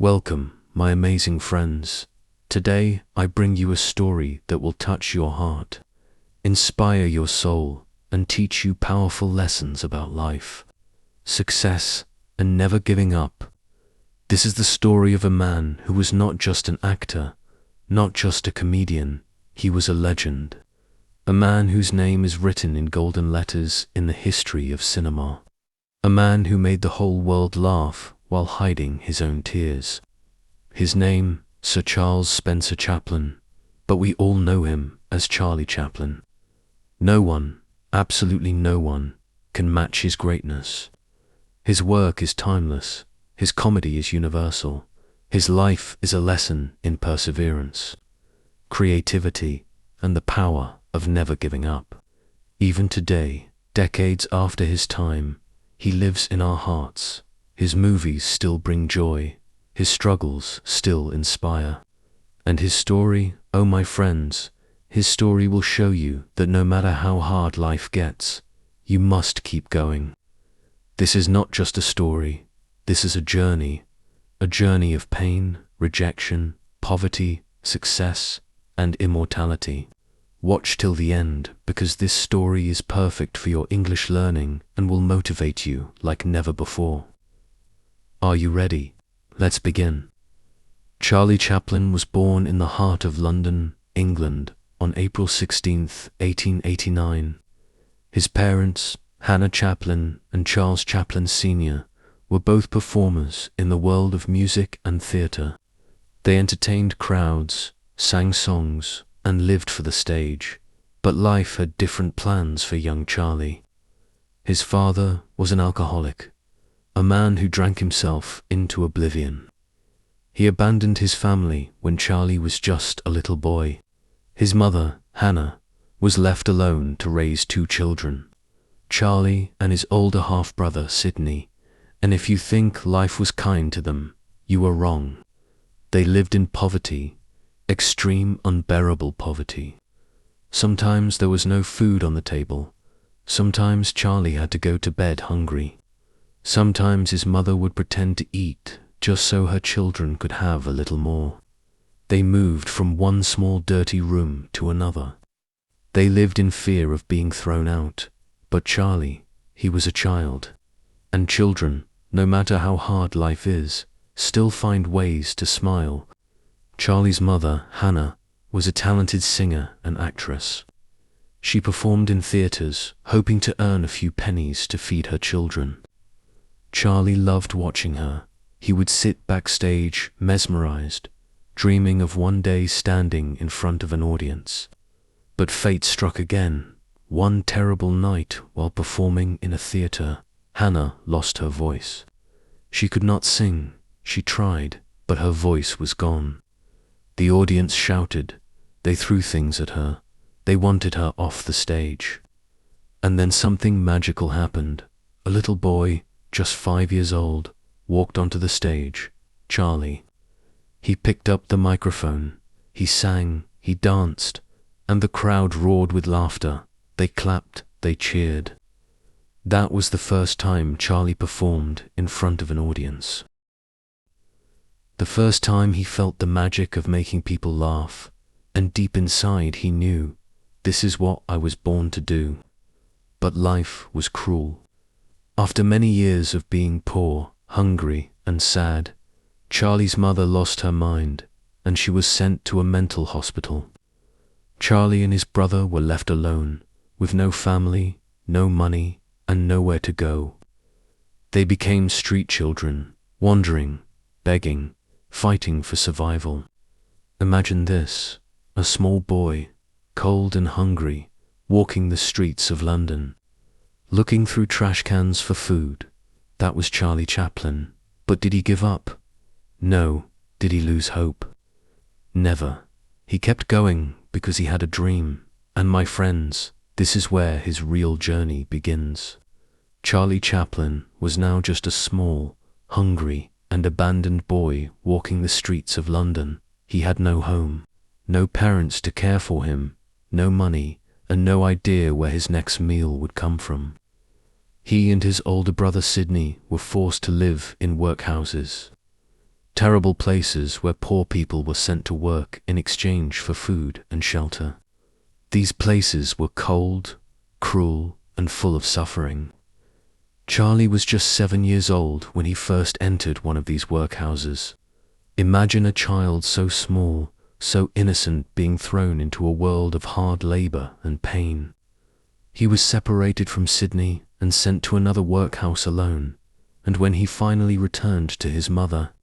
Welcome, my amazing friends. Today, I bring you a story that will touch your heart, inspire your soul, and teach you powerful lessons about life, success, and never giving up. This is the story of a man who was not just an actor, not just a comedian, he was a legend. A man whose name is written in golden letters in the history of cinema. A man who made the whole world laugh while hiding his own tears. His name, Sir Charles Spencer Chaplin, but we all know him as Charlie Chaplin. No one, absolutely no one, can match his greatness. His work is timeless, his comedy is universal, his life is a lesson in perseverance, creativity, and the power of never giving up. Even today, decades after his time, he lives in our hearts. His movies still bring joy, his struggles still inspire. And his story, oh my friends, his story will show you that no matter how hard life gets, you must keep going. This is not just a story, this is a journey of pain, rejection, poverty, success, and immortality. Watch till the end, because this story is perfect for your English learning and will motivate you like never before. Are you ready? Let's begin. Charlie Chaplin was born in the heart of London, England, on April 16, 1889. His parents, Hannah Chaplin and Charles Chaplin Sr., were both performers in the world of music and theatre. They entertained crowds, sang songs, and lived for the stage, but life had different plans for young Charlie. His father was an alcoholic, a man who drank himself into oblivion. He abandoned his family when Charlie was just a little boy. His mother, Hannah, was left alone to raise two children, Charlie and his older half-brother, Sidney, and if you think life was kind to them, you are wrong. They lived in poverty, extreme, unbearable poverty. Sometimes there was no food on the table. Sometimes Charlie had to go to bed hungry. Sometimes his mother would pretend to eat just so her children could have a little more. They moved from one small dirty room to another. They lived in fear of being thrown out. But Charlie, he was a child. And children, no matter how hard life is, still find ways to smile. Charlie's mother, Hannah, was a talented singer and actress. She performed in theatres, hoping to earn a few pennies to feed her children. Charlie loved watching her. He would sit backstage, mesmerized, dreaming of one day standing in front of an audience. But fate struck again. One terrible night while performing in a theatre, Hannah lost her voice. She could not sing. She tried, but her voice was gone. The audience shouted. They threw things at her. They wanted her off the stage. And then something magical happened. A little boy, just 5 years old, walked onto the stage, Charlie. He picked up the microphone. He sang, he danced, and the crowd roared with laughter. They clapped, they cheered. That was the first time Charlie performed in front of an audience. The first time he felt the magic of making people laugh, and deep inside he knew, this is what I was born to do. But life was cruel. After many years of being poor, hungry, and sad, Charlie's mother lost her mind, and she was sent to a mental hospital. Charlie and his brother were left alone, with no family, no money, and nowhere to go. They became street children, wandering, begging, fighting for survival. Imagine this, a small boy, cold and hungry, walking the streets of London, looking through trash cans for food. That was Charlie Chaplin. But did he give up? No. Did he lose hope? Never. He kept going because he had a dream. And my friends, this is where his real journey begins. Charlie Chaplin was now just a small, hungry, and abandoned boy walking the streets of London. He had no home, no parents to care for him, no money, and no idea where his next meal would come from. He and his older brother Sidney were forced to live in workhouses. terrible places where poor people were sent to work in exchange for food and shelter. These places were cold, cruel, and full of suffering. Charlie was just 7 years old when he first entered one of these workhouses. Imagine a child so small, so innocent, being thrown into a world of hard labor and pain. He was separated from Sydney and sent to another workhouse alone, and when he finally returned to his mother,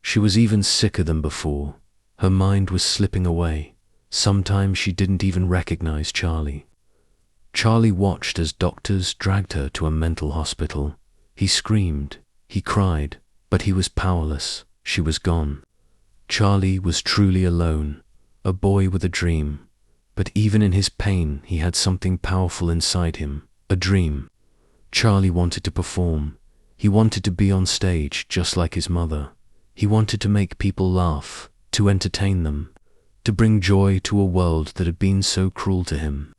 she was even sicker than before. Her mind was slipping away. Sometimes she didn't even recognize Charlie. Charlie watched as doctors dragged her to a mental hospital. He screamed, he cried, but he was powerless. She was gone. Charlie was truly alone, a boy with a dream. But even in his pain, he had something powerful inside him, a dream. Charlie wanted to perform. He wanted to be on stage just like his mother. He wanted to make people laugh, to entertain them, to bring joy to a world that had been so cruel to him.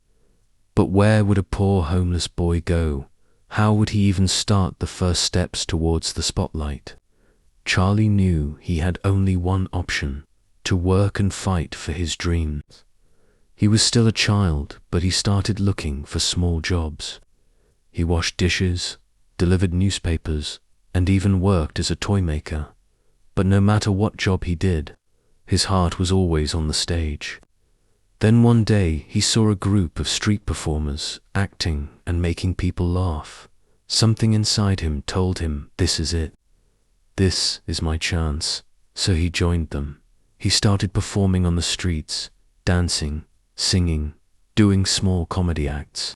But where would a poor homeless boy go? How would he even start the first steps towards the spotlight? Charlie knew he had only one option: to work and fight for his dreams. He was still a child, but he started looking for small jobs. He washed dishes, delivered newspapers, and even worked as a toy maker. But no matter what job he did, his heart was always on the stage. Then one day he saw a group of street performers acting and making people laugh. Something inside him told him, this is it. This is my chance. So he joined them. He started performing on the streets, dancing, singing, doing small comedy acts.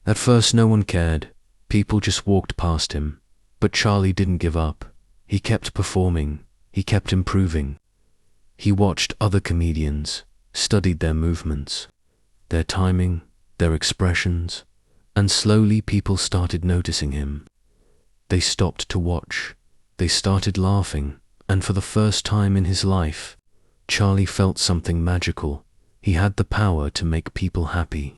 At first no one cared. People just walked past him. But Charlie didn't give up. He kept performing. He kept improving. He watched other comedians, studied their movements, their timing, their expressions, and slowly people started noticing him. They stopped to watch. They started laughing, and for the first time in his life, Charlie felt something magical. He had the power to make people happy.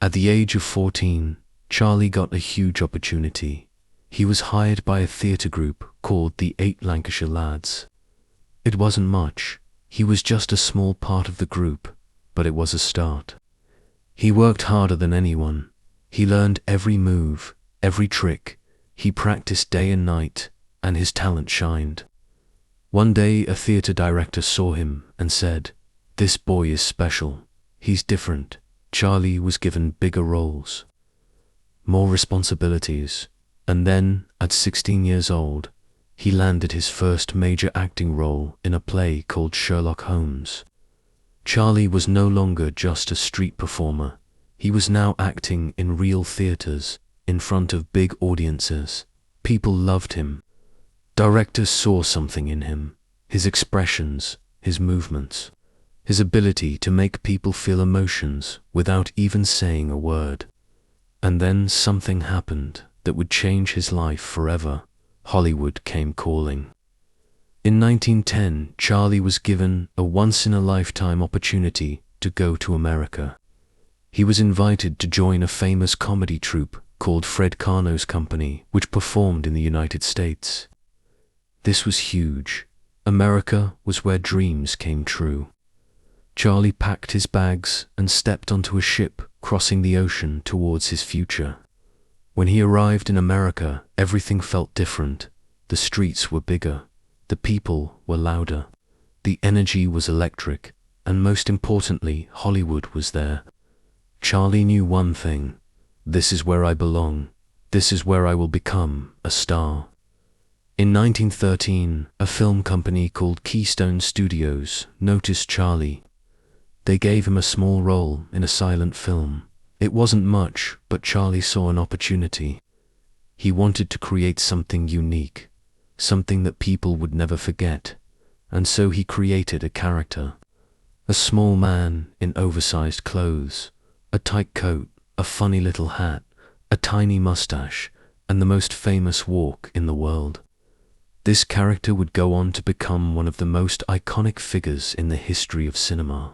At the age of 14, Charlie got a huge opportunity. He was hired by a theatre group called the 8 Lancashire Lads. It wasn't much. He was just a small part of the group, but it was a start. He worked harder than anyone. He learned every move, every trick. He practiced day and night, and his talent shined. One day a theatre director saw him and said, "This boy is special. He's different." Charlie was given bigger roles, more responsibilities, and then, at 16 years old, he landed his first major acting role in a play called Sherlock Holmes. Charlie was no longer just a street performer. He was now acting in real theatres, in front of big audiences. People loved him. Directors saw something in him, his expressions, his movements, his ability to make people feel emotions without even saying a word. And then something happened that would change his life forever. Hollywood came calling. In 1910, Charlie was given a once-in-a-lifetime opportunity to go to America. He was invited to join a famous comedy troupe called Fred Karno's Company, which performed in the United States. This was huge. America was where dreams came true. Charlie packed his bags and stepped onto a ship crossing the ocean towards his future. When he arrived in America, everything felt different. The streets were bigger. The people were louder. The energy was electric. And most importantly, Hollywood was there. Charlie knew one thing. This is where I belong. This is where I will become a star. In 1913, a film company called Keystone Studios noticed Charlie. They gave him a small role in a silent film. It wasn't much, but Charlie saw an opportunity. He wanted to create something unique, something that people would never forget, and so he created a character. A small man in oversized clothes, a tight coat, a funny little hat, a tiny mustache, and the most famous walk in the world. This character would go on to become one of the most iconic figures in the history of cinema.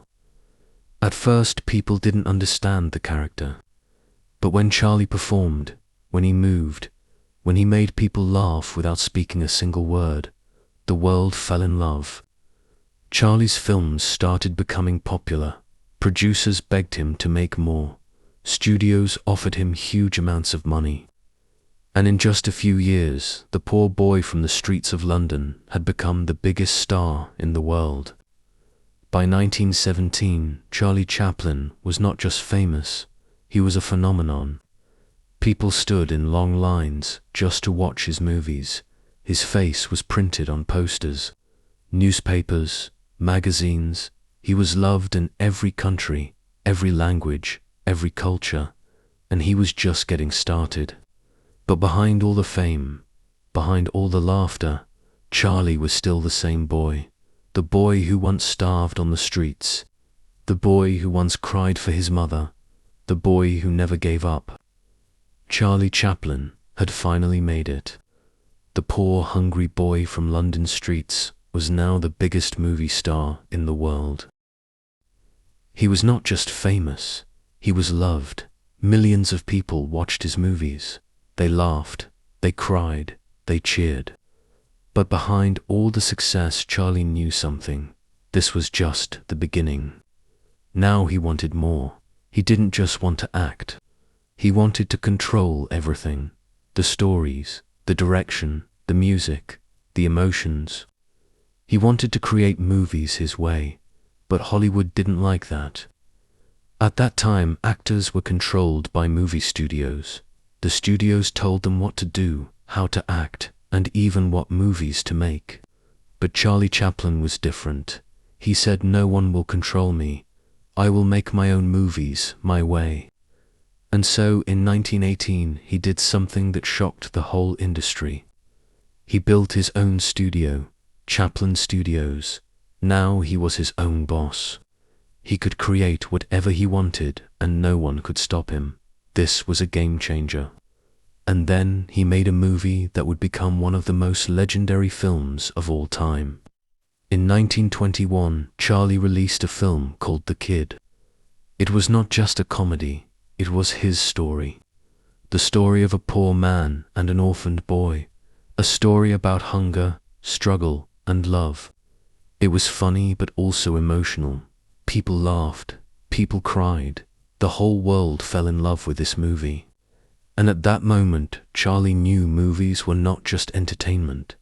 At first, people didn't understand the character. But when Charlie performed, when he moved, when he made people laugh without speaking a single word, the the world fell in love. Charlie's films started becoming popular. Producers begged him to make more. Studios offered him huge amounts of money. And in just a few years, the poor boy from the streets of London had become the biggest star in the world. By 1917, Charlie Chaplin was not just famous, he was a phenomenon. People stood in long lines just to watch his movies. His face was printed on posters, newspapers, magazines. He was loved in every country, every language, every culture, and he was just getting started. But behind all the fame, behind all the laughter, Charlie was still the same boy. The boy who once starved on the streets. The boy who once cried for his mother. The boy who never gave up. Charlie Chaplin had finally made it. The poor, hungry boy from London streets was now the biggest movie star in the world. He was not just famous, he was loved. Millions of people watched his movies. They laughed, they cried, they cheered. But behind all the success, Charlie knew something. This was just the beginning. Now he wanted more. He didn't just want to act. He wanted to control everything. The stories, the direction, the music, the emotions. He wanted to create movies his way, but Hollywood didn't like that. At that time, actors were controlled by movie studios. The studios told them what to do, how to act, and even what movies to make. But Charlie Chaplin was different. He said, "No one will control me. I will make my own movies, my way." And so, in 1918, he did something that shocked the whole industry. He built his own studio, Chaplin Studios. Now he was his own boss. He could create whatever he wanted, and no one could stop him. This was a game changer. And then he made a movie that would become one of the most legendary films of all time. In 1921, Charlie released a film called The Kid. It was not just a comedy, it was his story. The story of a poor man and an orphaned boy. A story about hunger, struggle, and love. It was funny but also emotional. People laughed, people cried. The whole world fell in love with this movie. And at that moment, Charlie knew movies were not just entertainment.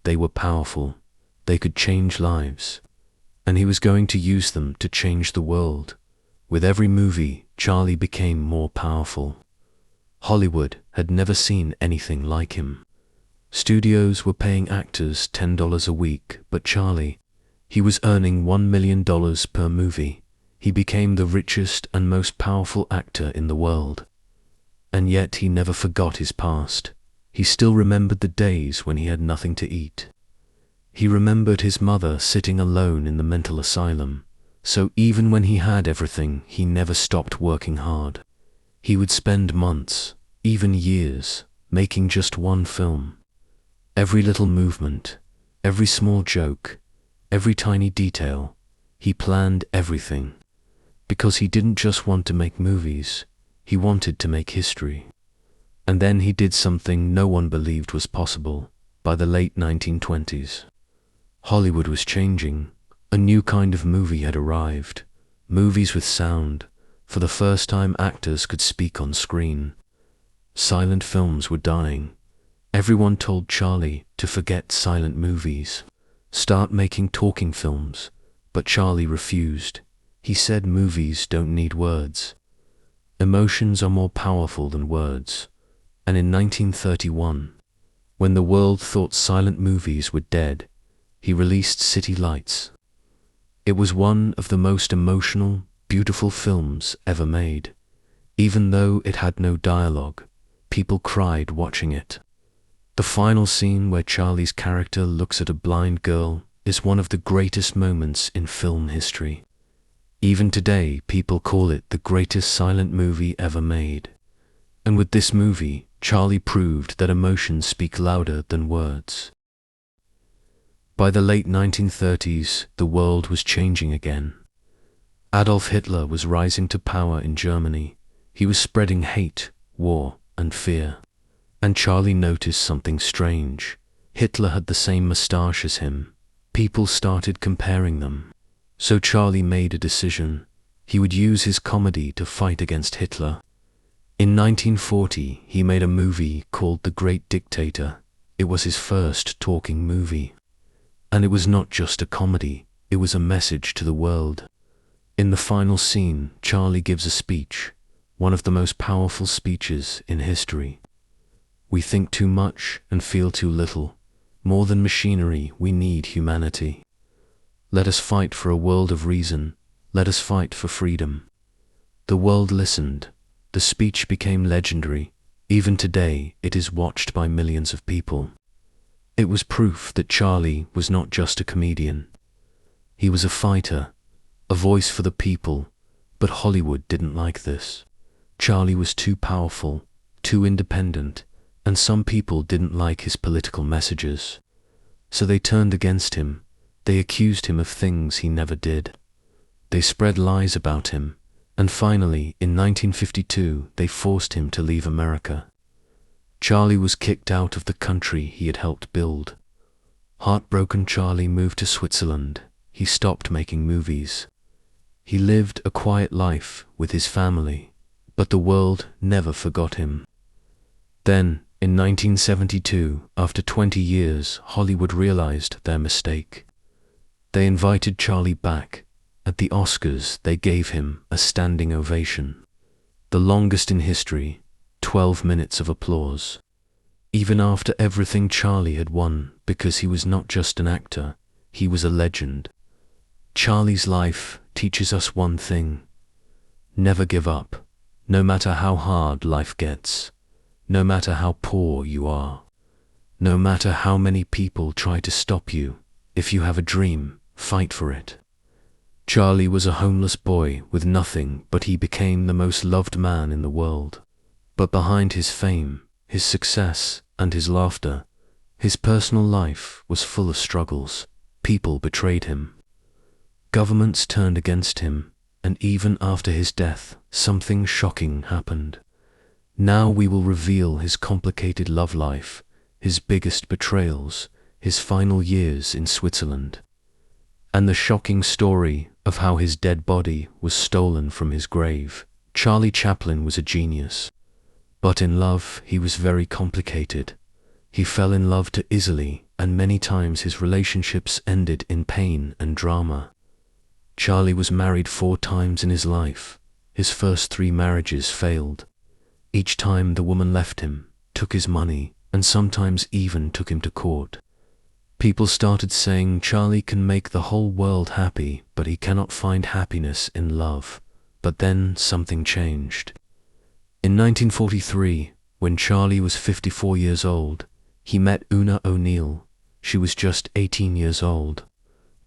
They were powerful. They could change lives. And he was going to use them to change the world. With every movie, Charlie became more powerful. Hollywood had never seen anything like him. Studios were paying actors $10 a week, but Charlie, he was earning $1 million per movie. He became the richest and most powerful actor in the world. And yet he never forgot his past. He still remembered the days when he had nothing to eat. He remembered his mother sitting alone in the mental asylum. So even when he had everything, he never stopped working hard. He would spend months, even years, making just one film. Every little movement, every small joke, every tiny detail, he planned everything. Because he didn't just want to make movies, he wanted to make history. And then he did something no one believed was possible. By the late 1920s, Hollywood was changing. A new kind of movie had arrived. Movies with sound. For the first time, actors could speak on screen. Silent films were dying. Everyone told Charlie to forget silent movies. Start making talking films. But Charlie refused. He said movies don't need words. Emotions are more powerful than words. And in 1931, when the world thought silent movies were dead, he released City Lights. It was one of the most emotional, beautiful films ever made. Even though it had no dialogue, people cried watching it. The final scene where Charlie's character looks at a blind girl is one of the greatest moments in film history. Even today, people call it the greatest silent movie ever made. And with this movie, Charlie proved that emotions speak louder than words. By the late 1930s, the world was changing again. Adolf Hitler was rising to power in Germany. He was spreading hate, war, and fear. And Charlie noticed something strange. Hitler had the same mustache as him. People started comparing them. So Charlie made a decision. He would use his comedy to fight against Hitler. In 1940, he made a movie called The Great Dictator. It was his first talking movie. And it was not just a comedy, it was a message to the world. In the final scene, Charlie gives a speech, one of the most powerful speeches in history. We think too much and feel too little. More than machinery, we need humanity. Let us fight for a world of reason. Let us fight for freedom. The world listened. The speech became legendary. Even today, it is watched by millions of people. It was proof that Charlie was not just a comedian. He was a fighter, a voice for the people, but Hollywood didn't like this. Charlie was too powerful, too independent, and some people didn't like his political messages. So they turned against him. They accused him of things he never did. They spread lies about him, and finally, in 1952, they forced him to leave America. Charlie was kicked out of the country he had helped build. Heartbroken, Charlie moved to Switzerland. He stopped making movies. He lived a quiet life with his family, but the world never forgot him. Then, in 1972, after 20 years, Hollywood realized their mistake. They invited Charlie back. At the Oscars, they gave him a standing ovation. The longest in history, 12 minutes of applause. Even after everything, Charlie had won, because he was not just an actor, he was a legend. Charlie's life teaches us one thing: never give up, no matter how hard life gets, no matter how poor you are, no matter how many people try to stop you. If you have a dream, fight for it. Charlie was a homeless boy with nothing, but he became the most loved man in the world. But behind his fame, his success, and his laughter, his personal life was full of struggles. People betrayed him. Governments turned against him, and even after his death, something shocking happened. Now we will reveal his complicated love life, his biggest betrayals, his final years in Switzerland, and the shocking story of how his dead body was stolen from his grave. Charlie Chaplin was a genius, but in love he was very complicated. He fell in love too easily, and many times his relationships ended in pain and drama. Charlie was married 4 times in his life. His first 3 marriages failed. Each time the woman left him, took his money, and sometimes even took him to court. People started saying Charlie can make the whole world happy, but he cannot find happiness in love. But then something changed. In 1943, when Charlie was 54 years old, he met Una O'Neill. She was just 18 years old.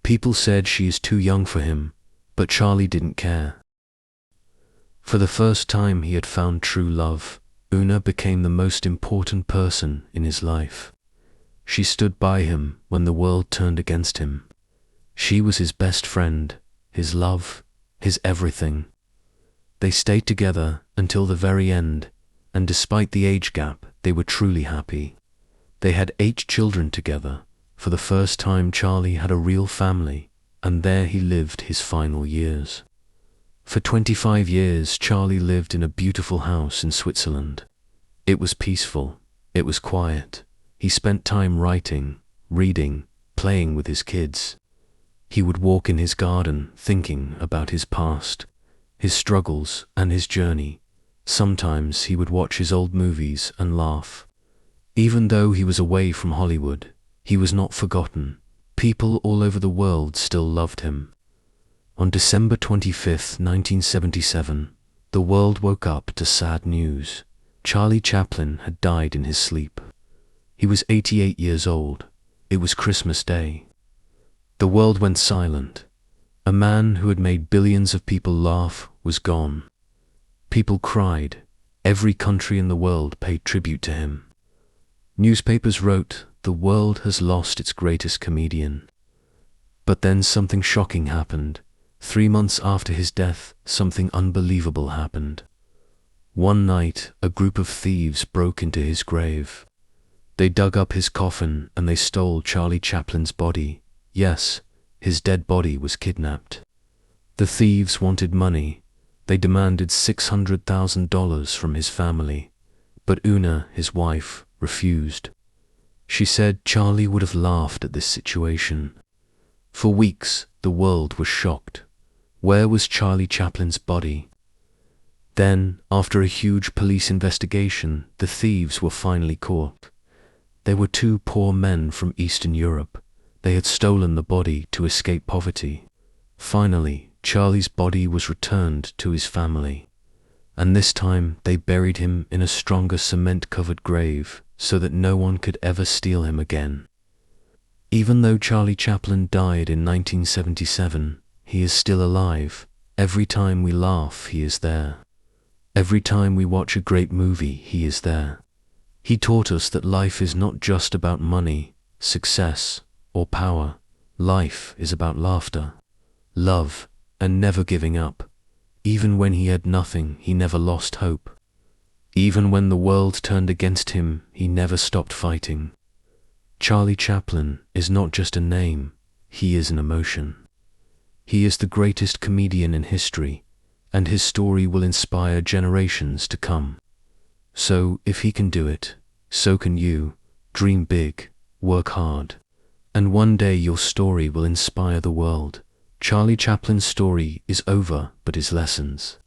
People said she is too young for him, but Charlie didn't care. For the first time he had found true love. Una became the most important person in his life. She stood by him when the world turned against him. She was his best friend, his love, his everything. They stayed together until the very end, and despite the age gap, they were truly happy. They had 8 children together. For the first time, Charlie had a real family, and there he lived his final years. For 25 years, Charlie lived in a beautiful house in Switzerland. It was peaceful. It was quiet. He spent time writing, reading, playing with his kids. He would walk in his garden, thinking about his past, his struggles, and his journey. Sometimes he would watch his old movies and laugh. Even though he was away from Hollywood, he was not forgotten. People all over the world still loved him. On December 25, 1977, the world woke up to sad news. Charlie Chaplin had died in his sleep. He was 88 years old. It was Christmas Day. The world went silent. A man who had made billions of people laugh was gone. People cried. Every country in the world paid tribute to him. Newspapers wrote, "The world has lost its greatest comedian." But then something shocking happened. 3 months after his death, something unbelievable happened. One night, a group of thieves broke into his grave. They dug up his coffin and they stole Charlie Chaplin's body. Yes, his dead body was kidnapped. The thieves wanted money. They demanded $600,000 from his family. But Una, his wife, refused. She said Charlie would have laughed at this situation. For weeks, the world was shocked. Where was Charlie Chaplin's body? Then, after a huge police investigation, the thieves were finally caught. They were two poor men from Eastern Europe. They had stolen the body to escape poverty. Finally, Charlie's body was returned to his family. And this time, they buried him in a stronger cement-covered grave so that no one could ever steal him again. Even though Charlie Chaplin died in 1977, he is still alive. Every time we laugh, he is there. Every time we watch a great movie, he is there. He taught us that life is not just about money, success, or power. Life is about laughter, love, and never giving up. Even when he had nothing, he never lost hope. Even when the world turned against him, he never stopped fighting. Charlie Chaplin is not just a name, he is an emotion. He is the greatest comedian in history, and his story will inspire generations to come. So, if he can do it, so can you. Dream big, work hard, and one day your story will inspire the world. Charlie Chaplin's story is over, but his lessons,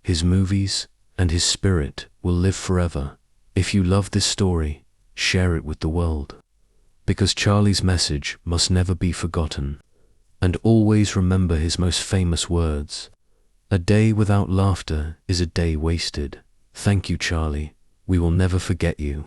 his movies, and his spirit will live forever. If you love this story, share it with the world. Because Charlie's message must never be forgotten. And always remember his most famous words: "A day without laughter is a day wasted." Thank you, Charlie. We will never forget you.